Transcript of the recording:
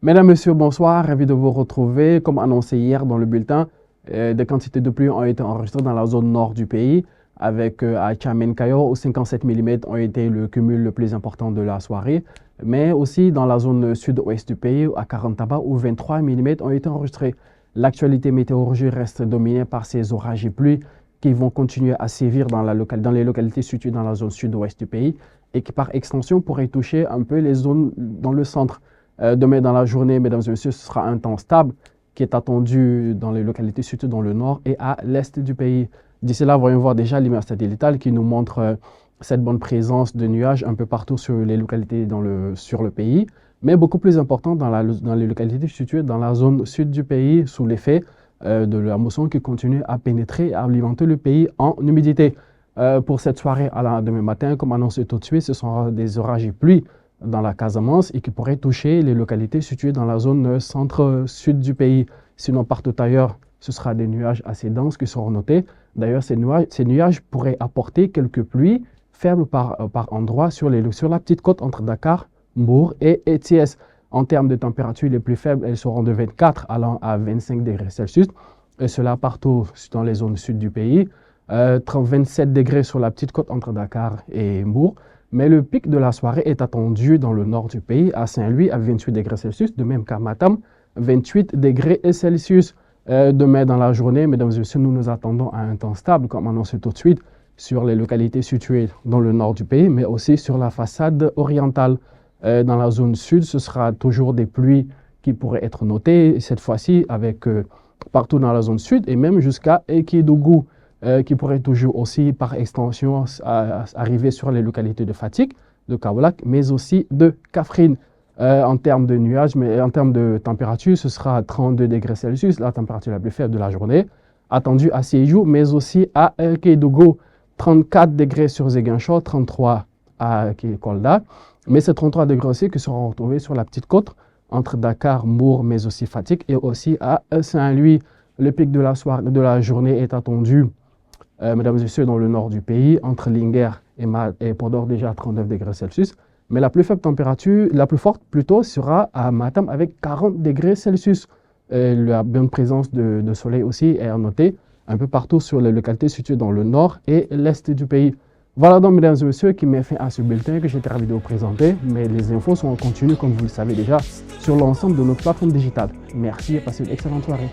Mesdames, Messieurs, bonsoir. Ravi de vous retrouver. Comme annoncé hier dans le bulletin, des quantités de pluie ont été enregistrées dans la zone nord du pays, avec à Tchamenkayo, où 57 mm ont été le cumul le plus important de la soirée, mais aussi dans la zone sud-ouest du pays, à Karantaba, où 23 mm ont été enregistrés. L'actualité météorologique reste dominée par ces orages et pluies qui vont continuer à sévir dans les localités situées dans la zone sud-ouest du pays et qui, par extension, pourraient toucher un peu les zones dans le centre. Demain dans la journée, mesdames et messieurs, ce sera un temps stable qui est attendu dans les localités situées dans le nord et à l'est du pays. D'ici là, voyons voir déjà l'image satellitale qui nous montre cette bonne présence de nuages un peu partout sur les localités sur le pays, mais beaucoup plus important dans les localités situées dans la zone sud du pays sous l'effet de la mousson qui continue à pénétrer et à alimenter le pays en humidité. Pour cette soirée demain matin, comme annoncé tout de suite, ce sont des orages et pluies dans la Casamance et qui pourraient toucher les localités situées dans la zone centre-sud du pays. Sinon, partout ailleurs, ce sera des nuages assez denses qui seront notés. D'ailleurs, ces nuages pourraient apporter quelques pluies faibles par endroits sur la petite côte entre Dakar, Mbour et Thiès. En termes de température, les plus faibles, elles seront de 24 allant à 25 degrés Celsius. Et cela partout dans les zones sud du pays. 27 degrés sur la petite côte entre Dakar et Mbour. Mais le pic de la soirée est attendu dans le nord du pays, à Saint-Louis, à 28 degrés Celsius, de même qu'à Matam, 28 degrés Celsius. Demain dans la journée, mesdames et messieurs, nous nous attendons à un temps stable, comme annoncé tout de suite, sur les localités situées dans le nord du pays, mais aussi sur la façade orientale. Dans la zone sud, ce sera toujours des pluies qui pourraient être notées, cette fois-ci avec partout dans la zone sud et même jusqu'à Ekidougou. Qui pourrait toujours aussi, par extension, arriver sur les localités de Fatick, de Kaolack, mais aussi de Kaffrine. En termes de nuages, mais en termes de température, ce sera 32 degrés Celsius, la température la plus faible de la journée, attendue à Sédhiou, mais aussi à Kédougou. 34 degrés sur Ziguinchor, 33 à Kolda, mais ces 33 degrés aussi qui seront retrouvés sur la petite côte, entre Dakar, Mbour, mais aussi Fatick, et aussi à Saint-Louis. Le pic de la journée est attendu, mesdames et messieurs, dans le nord du pays, entre Linguère et Podor, déjà à 39 degrés Celsius. Mais la plus faible température, la plus forte plutôt, sera à Matam avec 40 degrés Celsius. La bonne présence de soleil aussi est à noter un peu partout sur les localités situées dans le nord et l'est du pays. Voilà donc, mesdames et messieurs, qui met fin à ce bulletin que j'étais ravi de vous présenter. Mais les infos sont en continu, comme vous le savez déjà, sur l'ensemble de nos plateformes digitales. Merci et passez une excellente soirée.